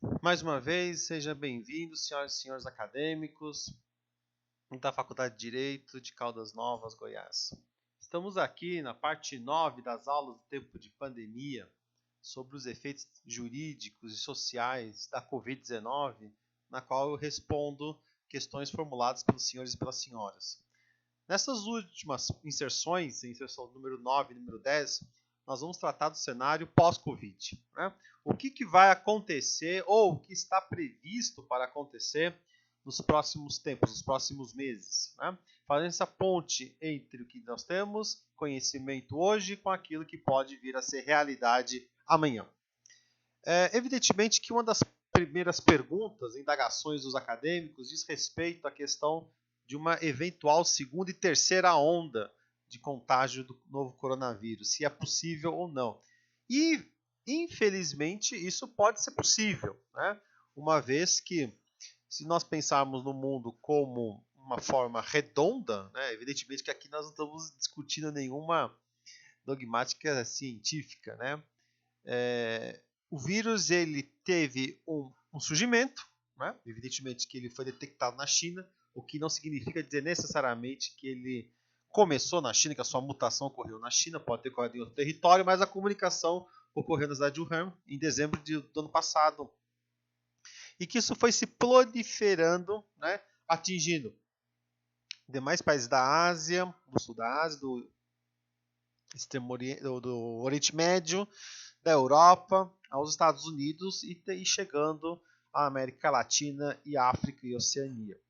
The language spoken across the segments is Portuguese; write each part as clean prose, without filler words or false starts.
Mais uma vez, seja bem-vindo, senhoras e senhores acadêmicos da Faculdade de Direito de Caldas Novas, Goiás. Estamos aqui na parte 9 das aulas do tempo de pandemia sobre os efeitos jurídicos e sociais da Covid-19, na qual eu respondo questões formuladas pelos senhores e pelas senhoras. Nessas últimas inserções, inserção número 9 e número 10, nós vamos tratar do cenário pós-Covid. Né? O que vai acontecer ou o que está previsto para acontecer nos próximos tempos, nos próximos meses. Né? Fazendo essa ponte entre o que nós temos, conhecimento hoje, com aquilo que pode vir a ser realidade amanhã. Evidentemente que uma das primeiras perguntas, indagações dos acadêmicos, diz respeito à questão de uma eventual segunda e terceira onda de contágio do novo coronavírus, se é possível ou não. E, infelizmente, isso pode ser possível, né? Uma vez que, se nós pensarmos no mundo como uma forma redonda, né? Evidentemente que aqui nós não estamos discutindo nenhuma dogmática científica, né? O vírus ele teve um surgimento, né? Evidentemente que ele foi detectado na China, o que não significa dizer necessariamente que ele começou na China, que a sua mutação ocorreu na China, pode ter ocorrido em outro território, mas a comunicação ocorreu na cidade de Wuhan em dezembro do ano passado. E que isso foi se proliferando, né? Atingindo demais países da Ásia, do sul da Ásia, do Oriente Médio, da Europa aos Estados Unidos e chegando à América Latina e África e Oceania.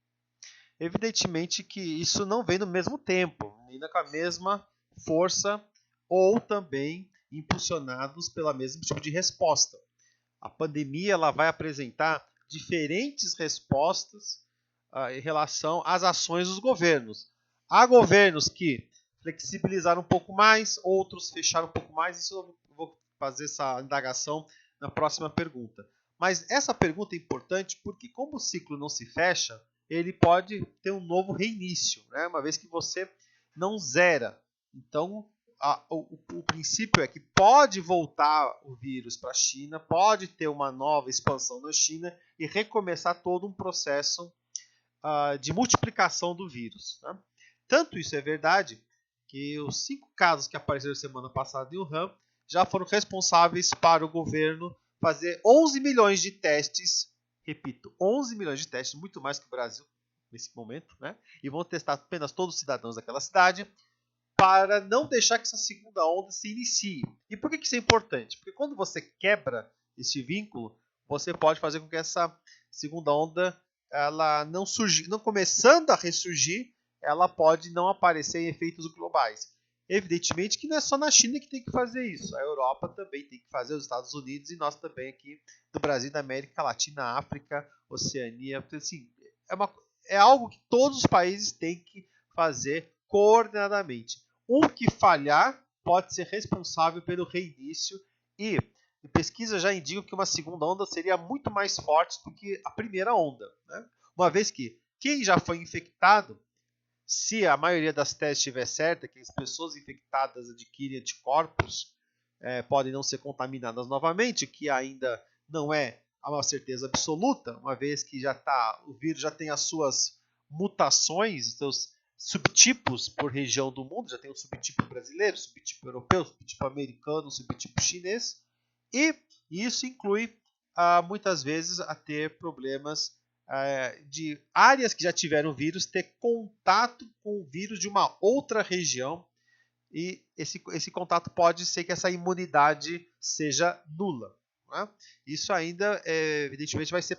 Evidentemente que isso não vem no mesmo tempo, ainda com a mesma força ou também impulsionados pelo mesmo tipo de resposta. A pandemia ela vai apresentar diferentes respostas em relação às ações dos governos. Há governos que flexibilizaram um pouco mais, outros fecharam um pouco mais. Isso eu vou fazer essa indagação na próxima pergunta. Mas essa pergunta é importante porque, como o ciclo não se fecha, ele pode ter um novo reinício, né? Uma vez que você não zera. Então, o princípio é que pode voltar o vírus para a China, pode ter uma nova expansão na China e recomeçar todo um processo de multiplicação do vírus. Né? Tanto isso é verdade que os 5 casos que apareceram semana passada em Wuhan já foram responsáveis para o governo fazer 11 milhões de testes, repito, 11 milhões de testes, muito mais que o Brasil nesse momento, né? E vão testar apenas todos os cidadãos daquela cidade, para não deixar que essa segunda onda se inicie. E por que isso é importante? Porque quando você quebra esse vínculo, você pode fazer com que essa segunda onda, ela não surgir, não começando a ressurgir, ela pode não aparecer em efeitos globais. Evidentemente que não é só na China que tem que fazer isso. A Europa também tem que fazer, os Estados Unidos e nós também aqui do Brasil, da América Latina, África, Oceania. Assim, é algo que todos os países têm que fazer coordenadamente. Um que falhar pode ser responsável pelo reinício e pesquisas já indicam que uma segunda onda seria muito mais forte do que a primeira onda. Né? Uma vez que quem já foi infectado, se a maioria das testes estiver certa, que as pessoas infectadas adquirem anticorpos, podem não ser contaminadas novamente, que ainda não é uma certeza absoluta, uma vez que o vírus já tem as suas mutações, seus subtipos por região do mundo, já tem o subtipo brasileiro, subtipo europeu, subtipo americano, subtipo chinês, e isso inclui muitas vezes a ter problemas de áreas que já tiveram vírus ter contato com o vírus de uma outra região e esse contato pode ser que essa imunidade seja nula. Né? Isso ainda, evidentemente, vai ser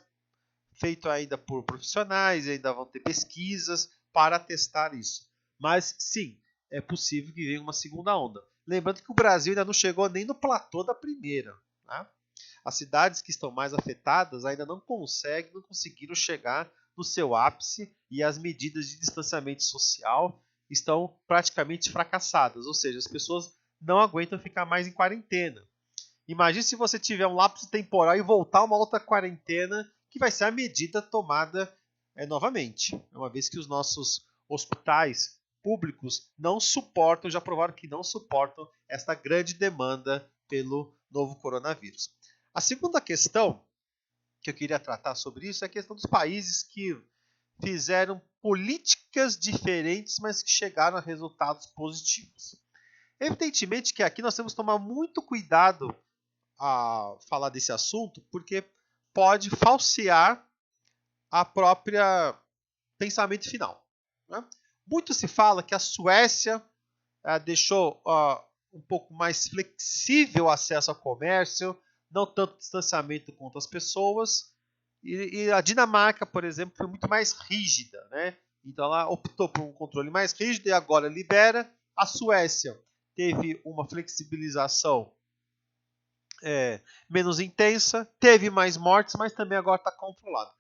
feito ainda por profissionais, ainda vão ter pesquisas para testar isso. Mas, sim, é possível que venha uma segunda onda. Lembrando que o Brasil ainda não chegou nem no platô da primeira. Né? As cidades que estão mais afetadas ainda não conseguiram chegar no seu ápice e as medidas de distanciamento social estão praticamente fracassadas, ou seja, as pessoas não aguentam ficar mais em quarentena. Imagine se você tiver um lapso temporal e voltar a uma outra quarentena, que vai ser a medida tomada novamente, uma vez que os nossos hospitais públicos não suportam, já provaram que não suportam esta grande demanda pelo novo coronavírus. A segunda questão que eu queria tratar sobre isso é a questão dos países que fizeram políticas diferentes, mas que chegaram a resultados positivos. Evidentemente que aqui nós temos que tomar muito cuidado a falar desse assunto, porque pode falsear a própria pensamento final. Né? Muito se fala que a Suécia deixou um pouco mais flexível o acesso ao comércio, não tanto distanciamento com as pessoas, e a Dinamarca, por exemplo, foi muito mais rígida, né? Então ela optou por um controle mais rígido e agora libera. A Suécia teve uma flexibilização menos intensa, teve mais mortes, mas também agora está controlado.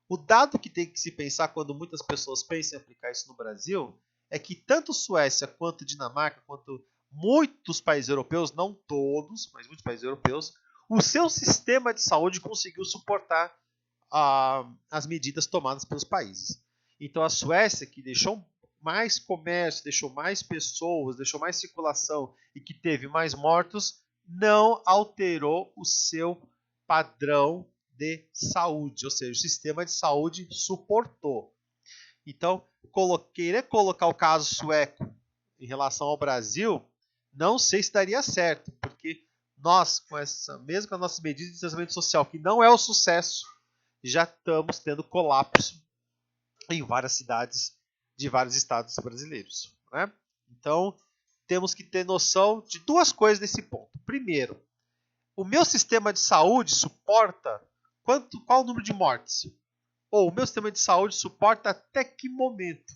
O dado que tem que se pensar quando muitas pessoas pensam em aplicar isso no Brasil é que tanto Suécia quanto Dinamarca, quanto muitos países europeus, não todos, mas muitos países europeus, o seu sistema de saúde conseguiu suportar as medidas tomadas pelos países. Então a Suécia, que deixou mais comércio, deixou mais pessoas, deixou mais circulação e que teve mais mortos, não alterou o seu padrão de saúde, ou seja, o sistema de saúde suportou. Então, querer colocar o caso sueco em relação ao Brasil, não sei se daria certo, porque nós, mesmo com as nossas medidas de distanciamento social, que não é o sucesso, já estamos tendo colapso em várias cidades de vários estados brasileiros. Né? Então, temos que ter noção de duas coisas nesse ponto. Primeiro, o meu sistema de saúde suporta qual o número de mortes? Ou o meu sistema de saúde suporta até que momento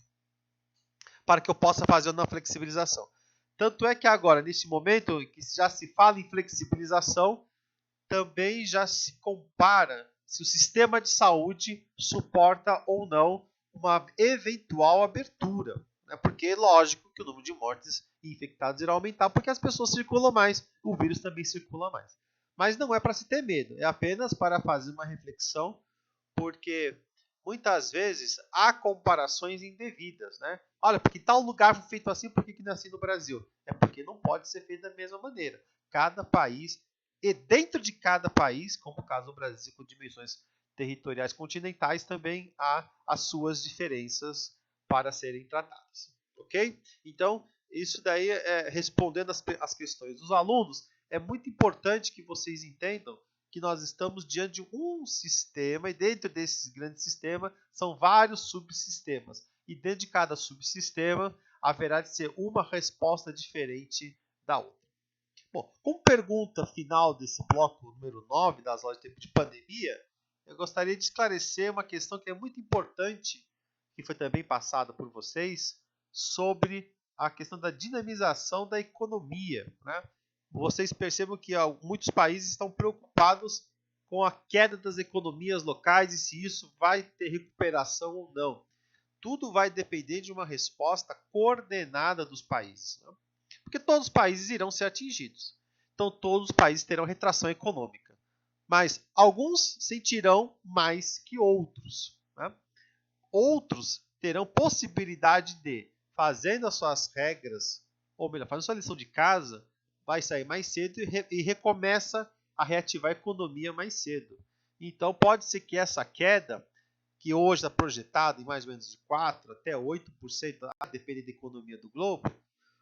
para que eu possa fazer uma flexibilização. Tanto é que agora, nesse momento que já se fala em flexibilização, também já se compara se o sistema de saúde suporta ou não uma eventual abertura. Né? Porque, lógico, que o número de mortes e infectados irá aumentar porque as pessoas circulam mais, o vírus também circula mais. Mas não é para se ter medo, é apenas para fazer uma reflexão, porque muitas vezes há comparações indevidas. Né? Olha, porque tal lugar foi feito assim, por que não é assim no Brasil? É porque não pode ser feito da mesma maneira. Cada país, e dentro de cada país, como o caso do Brasil com dimensões territoriais continentais, também há as suas diferenças para serem tratadas. Ok? Então, isso daí, respondendo as questões dos alunos, é muito importante que vocês entendam que nós estamos diante de um sistema, e dentro desse grande sistema são vários subsistemas. E dentro de cada subsistema haverá de ser uma resposta diferente da outra. Bom, como pergunta final desse bloco número 9 das aulas de tempo de pandemia, eu gostaria de esclarecer uma questão que é muito importante, que foi também passada por vocês, sobre a questão da dinamização da economia. Né? Vocês percebam que muitos países estão preocupados com a queda das economias locais e se isso vai ter recuperação ou não. Tudo vai depender de uma resposta coordenada dos países. Né? Porque todos os países irão ser atingidos. Então, todos os países terão retração econômica. Mas alguns sentirão mais que outros. Né? Outros terão possibilidade de, fazendo as suas regras, ou melhor, fazendo a sua lição de casa, vai sair mais cedo e recomeça a reativar a economia mais cedo. Então, pode ser que essa queda, que hoje está projetada em mais ou menos de 4% até 8%, a depender da economia do globo,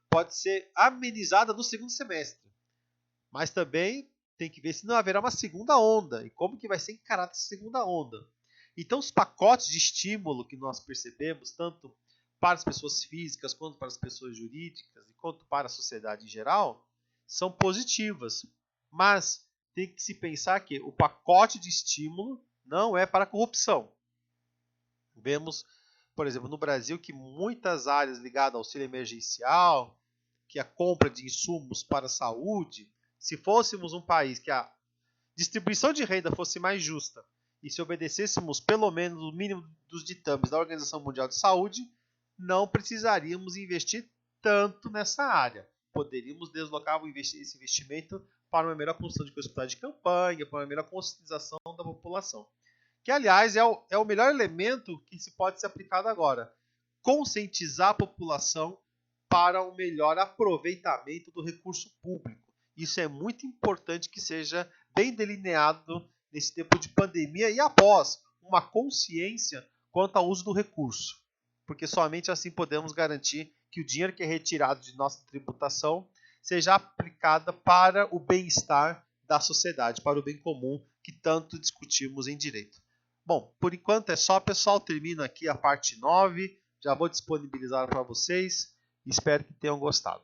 pode ser amenizada no segundo semestre. Mas também tem que ver se não haverá uma segunda onda e como que vai ser encarada essa segunda onda. Então, os pacotes de estímulo que nós percebemos, tanto para as pessoas físicas, quanto para as pessoas jurídicas, e quanto para a sociedade em geral, são positivas. Mas tem que se pensar que o pacote de estímulo não é para a corrupção. Vemos, por exemplo, no Brasil, que muitas áreas ligadas ao auxílio emergencial, que a compra de insumos para a saúde, se fôssemos um país que a distribuição de renda fosse mais justa e se obedecêssemos pelo menos o mínimo dos ditames da Organização Mundial de Saúde, não precisaríamos investir tanto nessa área. Poderíamos deslocar esse investimento para uma melhor construção de hospitais de campanha, para uma melhor conscientização da população. Que, aliás, é o melhor elemento que se pode ser aplicado agora. Conscientizar a população para um melhor aproveitamento do recurso público. Isso é muito importante que seja bem delineado nesse tempo de pandemia e após, uma consciência quanto ao uso do recurso, porque somente assim podemos garantir que o dinheiro que é retirado de nossa tributação seja aplicado para o bem-estar da sociedade, para o bem comum que tanto discutimos em direito. Bom, por enquanto é só, pessoal. Termino aqui a parte 9. Já vou disponibilizar para vocês. Espero que tenham gostado.